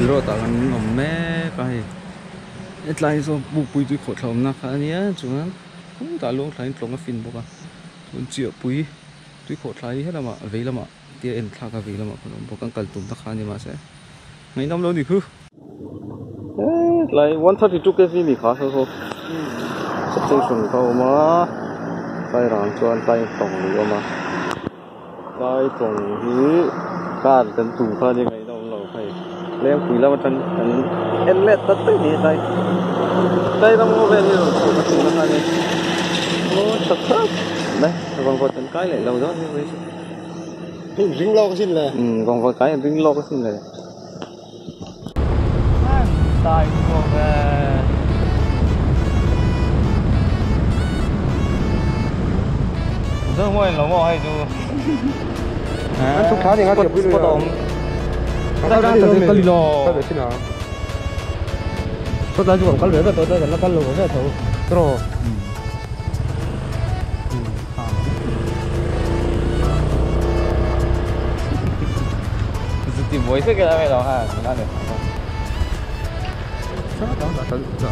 rồi ta làm ngầm mẹ cái ít lại rồi buộc bụi tôi khổ thầm nè cái này chúng nó cũng ta luôn thấy trong cái phim bốc à chúng chịu bụi tôi khổ thấy hết là mà vậy là mà tia em thà cái vậy là mà còn bốc căng cẩn tụm ta khai nhưng mà sẽ mấy năm lâu thì cứ lại 132 cái gì khá sao sao sắp tới xuống cầu mà tay làm cho tay tổng rồi mà tay tổng thì cả cần tụ khai như ngày đâu lâu phải leo quỷ lao chân em lết tất tới như đây đây là một bên rồi tụ cái tụ nó này ô thật thật đây còn có chân cái lại lâu đó như vậy ring lo cái gì này còn có cái ring lo cái gì này tay của về rất ngoài lắm mà hay chưa anh chụp khá thì ngay tiếp với tôi đang tới cái lò cái gì nào tôi đang chụp cái lửa tôi tới cái lò cái thầu rồi tìm mối sức cái này đó ha chúng ta được đó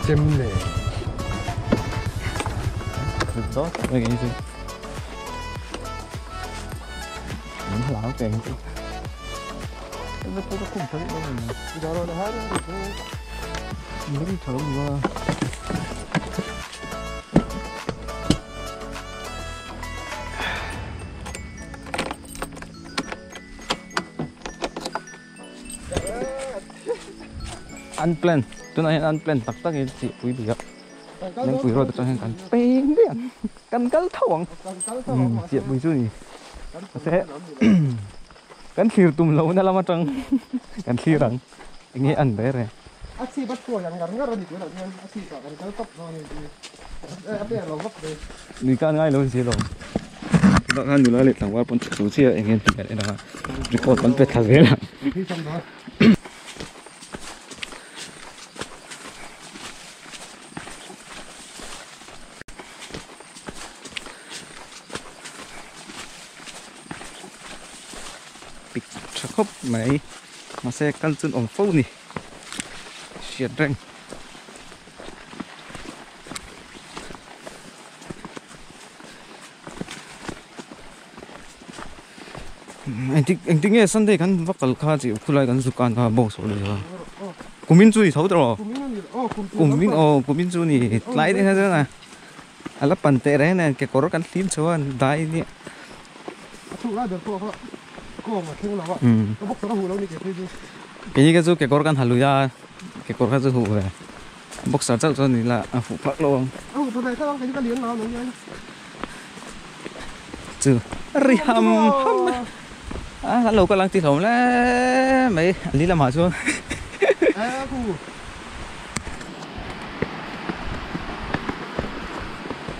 chém này đó cái gì mình làm cái gì nó cũng không thấy đâu mình đó rồi hết nó đi thở mà unplanned tôi nói unplanned tắc tắc cái gì quý vị ạ nên quý rồi tôi cho anh cần pin điện cần cắn thòng chuyện bình thường sẽ cắn phiêu tùm lâu nó làm trăng cắn phiêu rằng nghe ăn đấy rồi asi bắt cô yang ngar ngar di mana dia asi tak ada top apa yang lawak deh đi can ngay luôn xí rồi đó kan dulu lihat lang walaupun suci ya ingin tidak ada report kan peta vela big chakop này mà xe căn chân ổn phâu nè xiết răng anh tính nghe Sunday kan vakal kha chi khulai kan dukan kha bo so le kumin chu ni thau tro kumin chu ni lai de ha na ala pan te re na ke kor kan lim chuan dai ni thu la được cô mà thương nào nó bốc nó hù lâu đi cái gì cái chu ke kor kan halu ya ke kor kha chu hu ve bok sa chau cho ni la phụ phak lo tôi này sao cái liếng nó nữa chu ri ham hello các lang ti thom le mấy lý làm hả xuống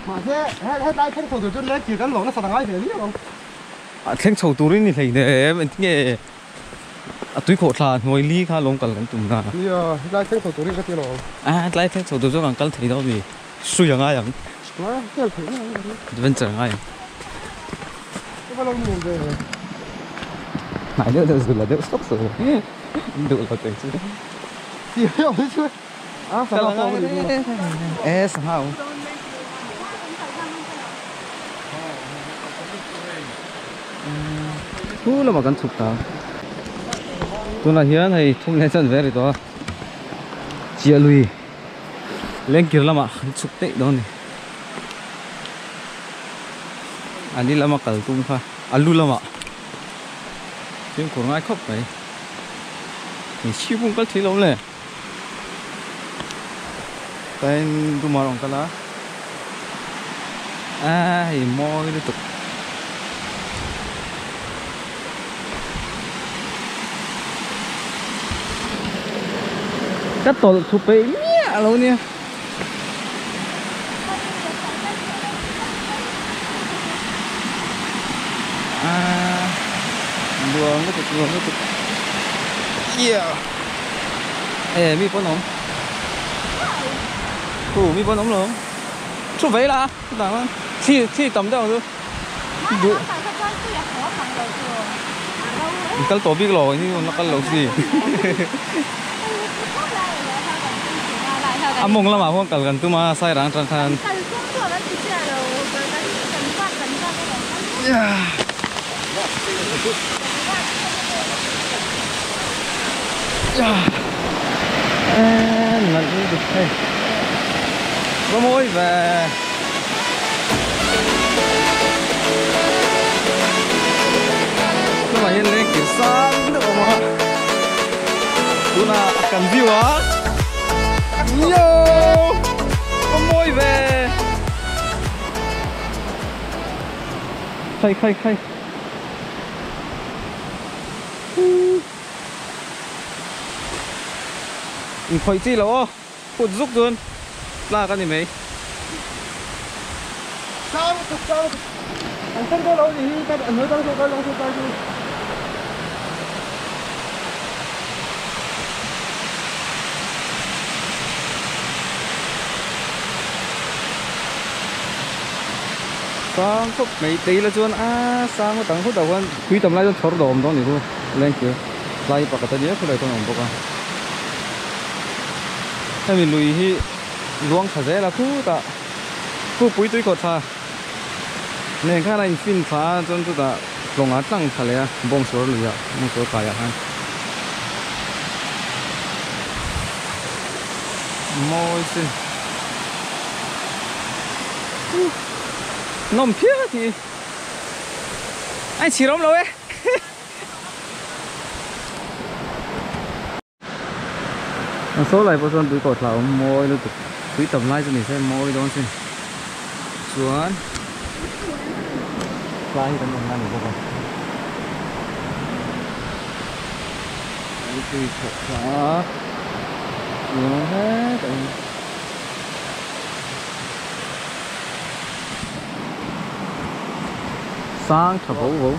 mà thế hết lại thanh sầu từ lên chỉ cái lỗ nó sờ ngay thế không thanh sầu tu rin ni thầy nè mình nghe túi khổ thà ngồi ly kha lông cần tụm ra lại thanh sầu tu rin cái gì rồi lại thanh sầu tu cho càng cần thấy đâu gì suy rằng ai vậy vẫn chẳng ai này nữa rồi là đỡ sốc rồi được là tiền chứ gì không chứ sao sao là mà cần chụp ta tôi là hiền này không nên chân về rồi đó chia lui lên kia là mà chụp tệ đó này anh đi là mà cần tung pha alu là mà tiếng của ai khóc vậy thì siêu cũng có thấy lâu nè tên tôi mở rộng cái lá thì môi liên tục cắt tổ chụp bể mía lâu nè buông nó tụt yeah mi bón nóng mi bón nóng luôn chụp vậy là làm chi tầm đâu rồi Kal to big lo ini nakal lo si. Among lama phong kal kan tu ma sai rang tran tran. Lần đi được đây. Có mối về. Các bạn lên kiểm sang được không ạ? Tú là cần view á. Yo, có mối về. Khay. Phải chi là cột giúp luôn là cái gì mấy sao anh không có lâu gì các bạn mới đang coi long coi đi sáng phút mấy tí là chuan sáng có tặng phút đầu anh quý tầm lại cho chó đồ đó này thôi lên kìa lại bạc cái gì không lại không làm bạcให้มีลุยที่ล้วงขาเสละคู่ตาคู่ปุ้ยตุ้ยกดท่าเนี่ยข้าในฟินฟ้าจนตัวตาลงอาตั้งทะเลบ่งสวนเลยอ่ะบ่งสวนตายอ่ะฮะมอยสินมเพี้ยทีไอ้ฉีร้มเลยsố này bao giờ túi cột là môi nó túi tầm lại cho mình xem môi đó xem xuống lại tầm này được không túi cột đó xuống hết sang thập vũ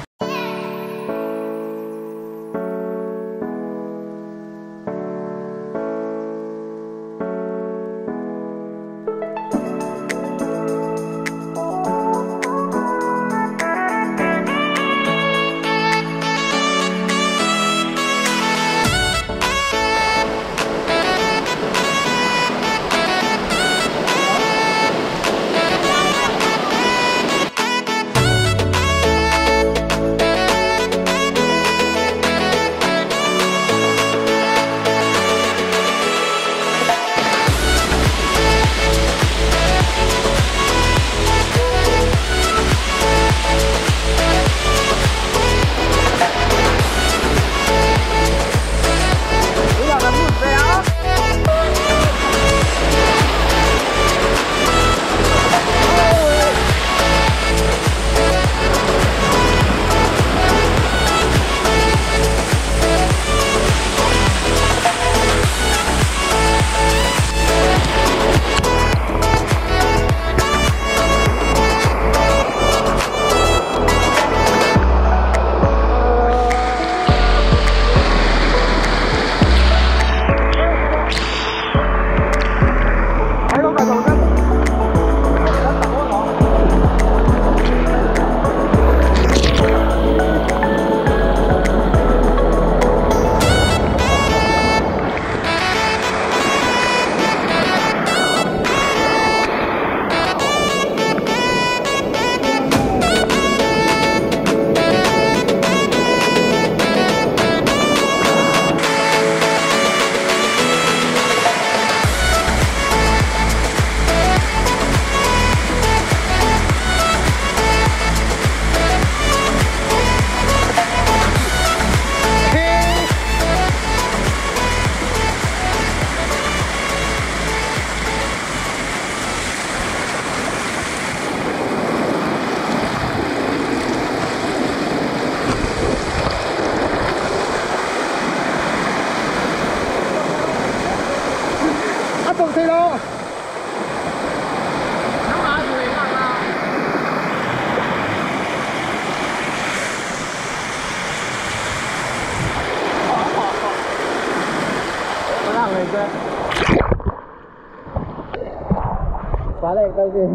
balik lagi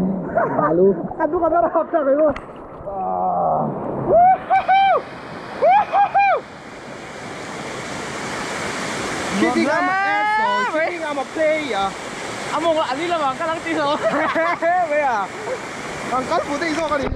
malu aduh kamera hapsa kayo Hindi nga ma-eso, hindi nga ma-play ah. Amo ko ali lang ka lang tiso. Kaya, ang kalputi iso ka rin.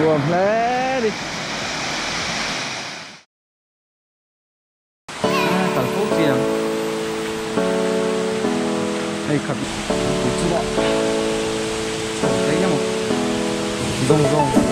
Buông lên đi. Tao phúc gì nào? Hay khập. Thấy nhá một. Rong rong.